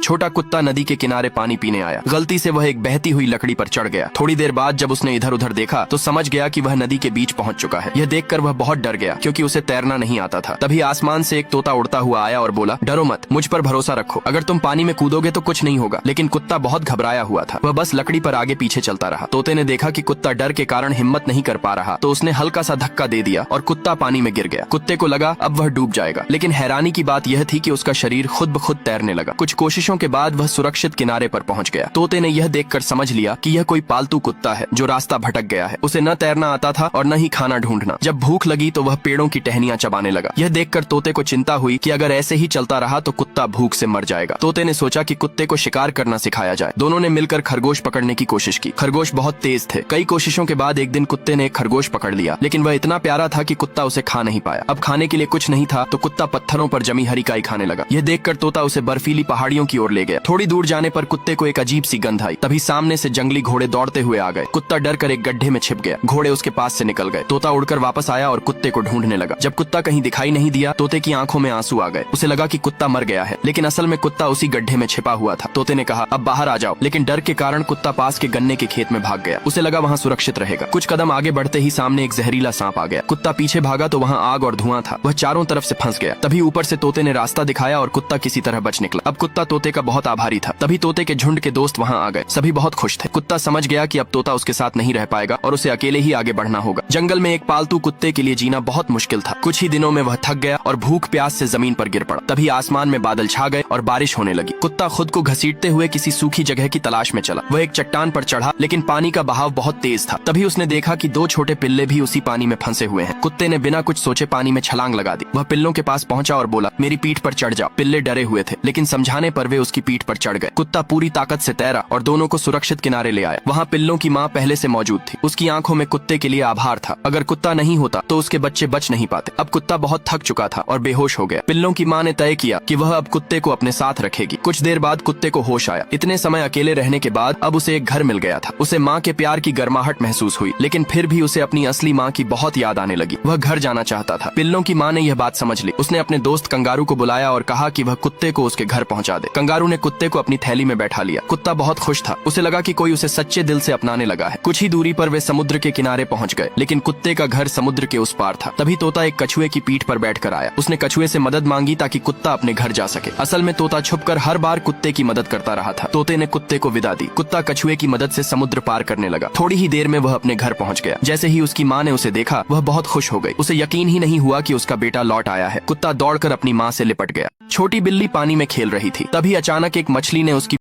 छोटा कुत्ता नदी के किनारे पानी पीने आया। गलती से वह एक बहती हुई लकड़ी पर चढ़ गया। थोड़ी देर बाद जब उसने इधर उधर देखा तो समझ गया कि वह नदी के बीच पहुंच चुका है। यह देखकर वह बहुत डर गया क्योंकि उसे तैरना नहीं आता था। तभी आसमान से एक तोता उड़ता हुआ आया और बोला, डरो मत, मुझ पर भरोसा रखो, अगर तुम पानी में कूदोगे तो कुछ नहीं होगा। लेकिन कुत्ता बहुत घबराया हुआ था, वह बस लकड़ी पर आगे पीछे चलता रहा। तोते ने देखा कि कुत्ता डर के कारण हिम्मत नहीं कर पा रहा, तो उसने हल्का सा धक्का दे दिया और कुत्ता पानी में गिर गया। कुत्ते को लगा अब वह डूब जाएगा, लेकिन हैरानी की बात यह थी कि उसका शरीर खुद ब खुद तैरने लगा। कुछ कोशिशों के बाद वह सुरक्षित किनारे पर पहुंच गया। तोते ने यह देखकर समझ लिया कि यह कोई पालतू कुत्ता है जो रास्ता भटक गया है। उसे न तैरना आता था और न ही खाना ढूंढना। जब भूख लगी तो वह पेड़ों की टहनियां चबाने लगा। यह देखकर तोते को चिंता हुई कि अगर ऐसे ही चलता रहा तो कुत्ता भूख से मर जाएगा। तोते ने सोचा कि कुत्ते को शिकार करना सिखाया जाए। दोनों ने मिलकर खरगोश पकड़ने की कोशिश की। खरगोश बहुत तेज थे। कई कोशिशों के बाद एक दिन कुत्ते ने एक खरगोश पकड़ लिया, लेकिन वह इतना प्यारा था कि कुत्ता उसे खा नहीं पाया। अब खाने के लिए कुछ नहीं था तो कुत्ता पत्थरों पर जमी हरी काई खाने लगा। यह देखकर तोता उसे बर्फीली पहाड़ियों की ओर ले गया। थोड़ी दूर जाने पर कुत्ते को एक अजीब सी गंध आई। तभी सामने से जंगली घोड़े दौड़ते हुए आ गए। कुत्ता डर कर एक गड्ढे में छिप गया। घोड़े उसके पास से निकल गए। तोता उड़कर वापस आया और कुत्ते को ढूंढने लगा। जब कुत्ता कहीं दिखाई नहीं दिया, तोते की आंखों में आंसू आ गए। उसे लगा कि कुत्ता मर गया है, लेकिन असल में कुत्ता उसी गड्ढे में छिपा हुआ था। तोते ने कहा, अब बाहर आ जाओ, लेकिन डर के कारण कुत्ता पास के गन्ने के खेत में भाग गया। उसे लगा वहाँ सुरक्षित रहेगा। कुछ कदम आगे बढ़ते ही सामने एक जहरीला सांप आ गया। कुत्ता पीछे भागा तो वहाँ आग और धुआं था। वह चारों तरफ से फंस गया। तभी ऊपर से तोते ने रास्ता दिखाया और कुत्ता किसी तरह बच निकला। अब कुत्ता तोते का बहुत आभारी था। तभी तोते के झुंड के दोस्त वहाँ आ गए। सभी बहुत खुश थे। कुत्ता समझ गया कि अब तोता उसके साथ नहीं रह पाएगा और उसे अकेले ही आगे बढ़ना होगा। जंगल में एक पालतू कुत्ते के लिए जीना बहुत मुश्किल था। कुछ ही दिनों में वह थक गया और भूख प्यास से जमीन पर गिर पड़ा। तभी आसमान में बादल छा गए और बारिश होने लगी। कुत्ता खुद को घसीटते हुए किसी सूखी जगह की तलाश में चला। वह एक चट्टान पर चढ़ा, लेकिन पानी का बहाव बहुत तेज था। तभी उसने देखा कि दो छोटे पिल्ले भी उसी पानी में फंसे हुए हैं। कुत्ते ने बिना कुछ सोचे पानी में छलांग लगा दी। वह पिल्लों के पास पहुंचा और बोला, मेरी पीठ पर चढ़ जाओ। पिल्ले डरे हुए थे, लेकिन समझाने पर वे उसकी पीठ पर चढ़ गए। कुत्ता पूरी ताकत से तैरा और दोनों को सुरक्षित किनारे ले आया। वहाँ पिल्लों की माँ पहले से मौजूद थी। उसकी आंखों में कुत्ते के लिए आभार था। अगर कुत्ता नहीं होता तो उसके बच्चे बच नहीं पाते। अब कुत्ता बहुत थक चुका था और बेहोश हो गया। पिल्लों की माँ ने तय किया कि वह अब कुत्ते को अपने साथ रखेगी। कुछ देर बाद कुत्ते को होश आया। इतने समय अकेले रहने के बाद अब उसे एक घर मिल गया था। उसे माँ के प्यार की गर्माहट महसूस हुई, लेकिन फिर भी उसे अपनी असली माँ की बहुत याद आने लगी। वह घर जाना चाहता था। पिल्लों की माँ ने यह बात समझ ली। उसने अपने दोस्त कंगारू को बुलाया और कहा कि वह कुत्ते को उसके घर पहुँचा दे। कंगारू ने कुत्ते को अपनी थैली में बैठा लिया। कुत्ता बहुत खुश था। उसे लगा कि कोई उसे सच्चे दिल से अपनाने लगा है। कुछ ही दूरी पर वे समुद्र के किनारे पहुँच गए, लेकिन कुत्ते का घर समुद्र के उस पार था। तभी तोता एक कछुए की पीठ पर बैठकर आया। उसने कछुए से मदद मांगी ताकि कुत्ता अपने घर जा सके। असल में तोता छुपकर हर बार कुत्ते की मदद करता रहा था। तोते ने कुत्ते को विदा दी। कुत्ता कछुए की मदद से समुद्र पार करने लगा। थोड़ी ही देर में वह अपने घर पहुंच गया। जैसे ही उसकी माँ ने उसे देखा, वह बहुत खुश हो गई। उसे यकीन ही नहीं हुआ कि उसका बेटा लौट आया है। कुत्ता दौड़कर अपनी माँ से लिपट गया। छोटी बिल्ली पानी में खेल रही थी। तभी अचानक एक मछली ने उसकी